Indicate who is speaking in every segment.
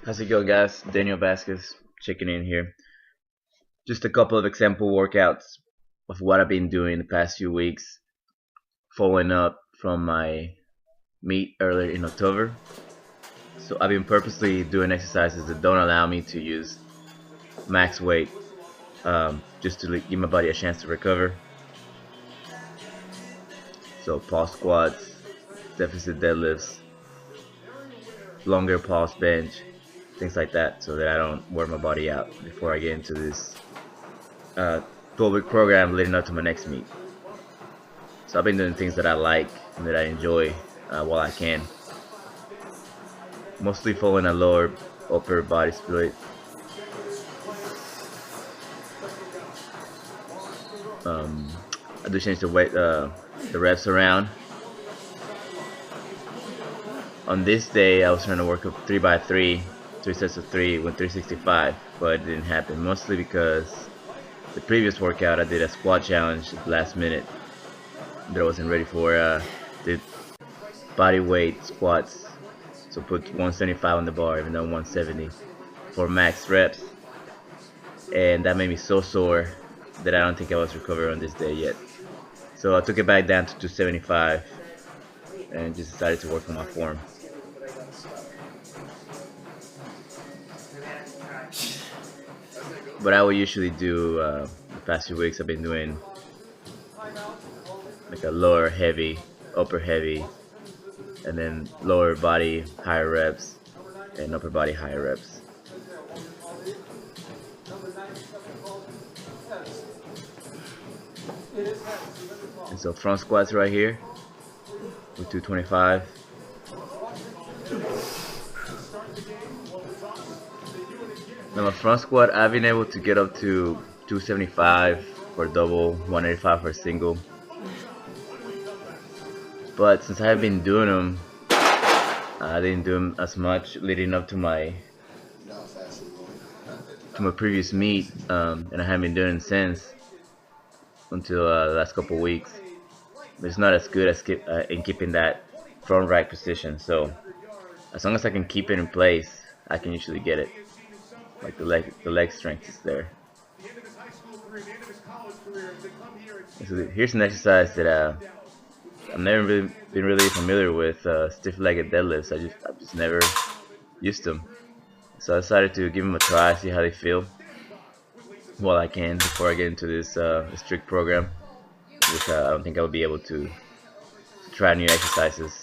Speaker 1: How's it going, guys? Daniel Vasquez checking in here. Just a couple of example workouts of what I've been doing the past few weeks, following up from my meet earlier in October. So I've been purposely doing exercises that don't allow me to use max weight, just to give my body a chance to recover. So pause squats, deficit deadlifts, longer pause bench, things like that, so that I don't wear my body out before I get into this 12-week program leading up to my next meet. So I've been doing things that I like and that I enjoy while I can. Mostly following a lower upper body split. I do change the weight, the reps around. On this day, I was trying to work up 3x3, 3 sets of 3 with 365, but it didn't happen. Mostly because the previous workout I did a squat challenge at the last minute that I wasn't ready for. Did body weight squats, so put 175 on the bar, even though 170 for max reps, and that made me so sore that I don't think I was recovered on this day yet. So I took it back down to 275 and just decided to work on my form. What I would usually do the past few weeks, I've been doing like a lower heavy, upper heavy, and then lower body higher reps and upper body higher reps. And so front squats right here with 225. Now my front squat, I've been able to get up to 275 for a double, 185 for a single. But since I have been doing them, I didn't do them as much leading up to my previous meet, and I haven't been doing it since until the last couple weeks. But it's not as good as in keeping that front rack position. So as long as I can keep it in place, I can usually get it. Like the leg strength is there. So here's an exercise that I've never really been really familiar with, stiff-legged deadlifts. I've just never used them. So I decided to give them a try, see how they feel while I can before I get into this strict program, which I don't think I'll be able to try new exercises.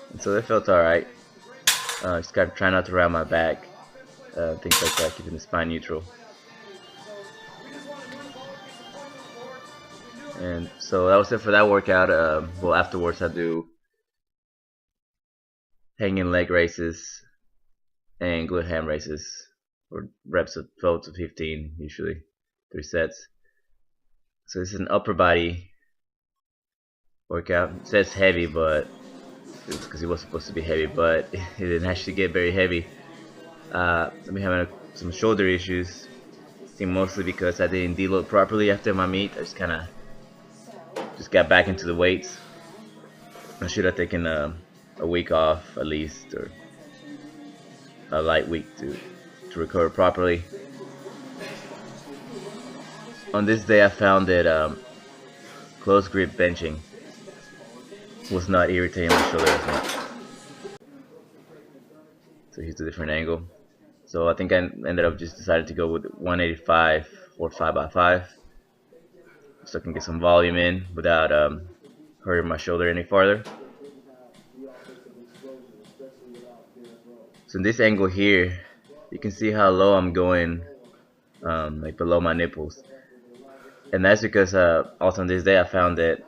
Speaker 1: And so they felt alright. Just gotta try not to round my back, things like that, keeping the spine neutral. And so that was it for that workout. Well, afterwards I do hanging leg races and glute ham races, or reps of 12 to 15, usually 3 sets. So this is an upper body workout. It says heavy, but it's because it was supposed to be heavy, but it didn't actually get very heavy. I've been having some shoulder issues. I think mostly because I didn't deload properly after my meet. I just got back into the weights. I should have taken a week off at least, or a light week to recover properly. On this day, I found that close grip benching was not irritating my shoulder as much. So here's a different angle. So I think I ended up just decided to go with 185 or 5x5, so I can get some volume in without hurting my shoulder any farther. So in this angle here, you can see how low I'm going, like below my nipples. And that's because also on this day I found that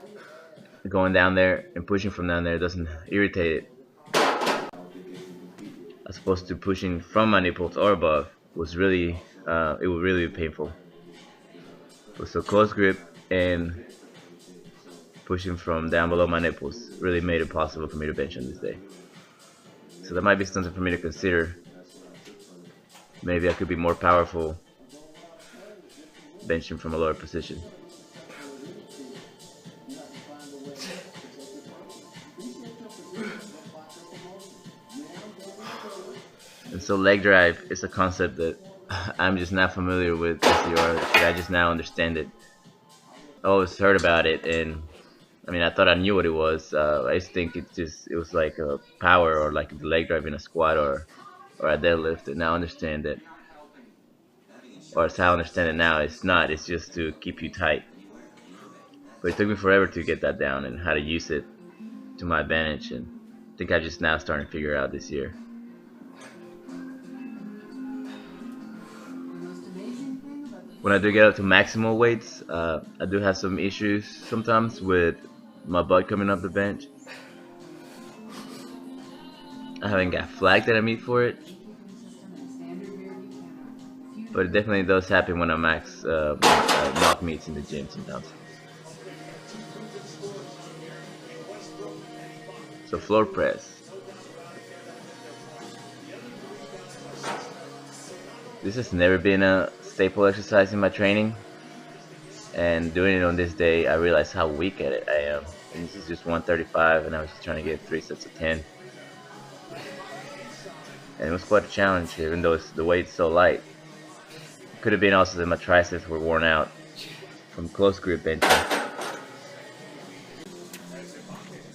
Speaker 1: going down there and pushing from down there doesn't irritate it, as opposed to pushing from my nipples or above was really, it would really be painful. So close grip and pushing from down below my nipples really made it possible for me to bench on this day. So that might be something for me to consider. Maybe I could be more powerful benching from a lower position. So leg drive is a concept that I'm just not familiar with this year. I just now understand it. I always heard about it, and I mean, I thought I knew what it was. I used to think it was like a power or like the leg drive in a squat or a deadlift, and now I understand that, or as how I understand it now, it's not. It's just to keep you tight. But it took me forever to get that down and how to use it to my advantage, and I think I just now starting to figure out this year. When I do get up to maximal weights, I do have some issues sometimes with my butt coming up the bench. I haven't got flagged at a meet for it, but it definitely does happen when I max mock meets in the gym sometimes. So floor press. This has never been a staple exercise in my training, and doing it on this day, I realized how weak at it I am. And this is just 135, and I was just trying to get 3 sets of 10. And it was quite a challenge, even though the weight's so light. It could have been also that my triceps were worn out from close grip benching.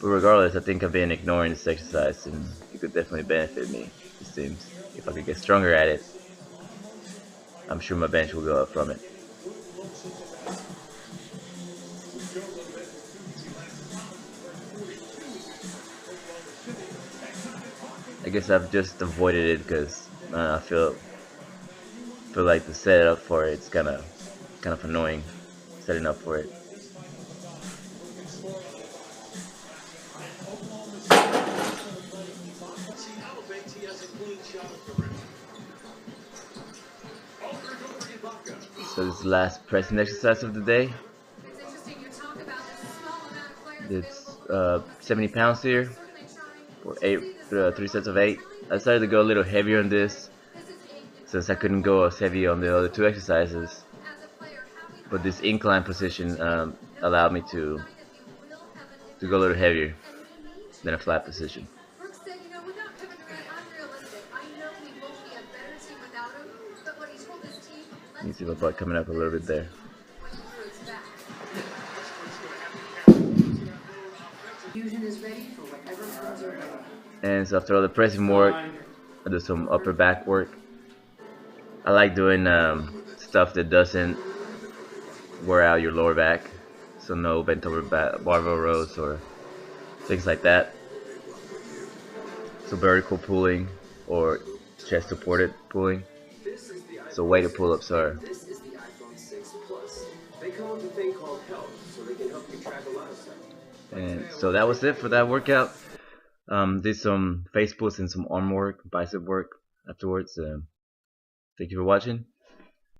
Speaker 1: But regardless, I think I've been ignoring this exercise, and it could definitely benefit me, it seems. If I could get stronger at it, I'm sure my bench will go up from it. I guess I've just avoided it because I feel like the setup for it's kind of annoying, setting up for it. So this is the last pressing exercise of the day. It's 70 pounds here for 3 sets of 8. I decided to go a little heavier on this since I couldn't go as heavy on the other 2 exercises. But this incline position allowed me to go a little heavier than a flat position. You can see my butt coming up a little bit there. And so after all the pressing work, I do some upper back work. I like doing stuff that doesn't wear out your lower back, so no bent over barbell rows or things like that. So vertical pulling or chest supported pulling. So weighted pull-ups are. And so that was it for that workout. Did some face pulls and some arm work, bicep work afterwards. Thank you for watching.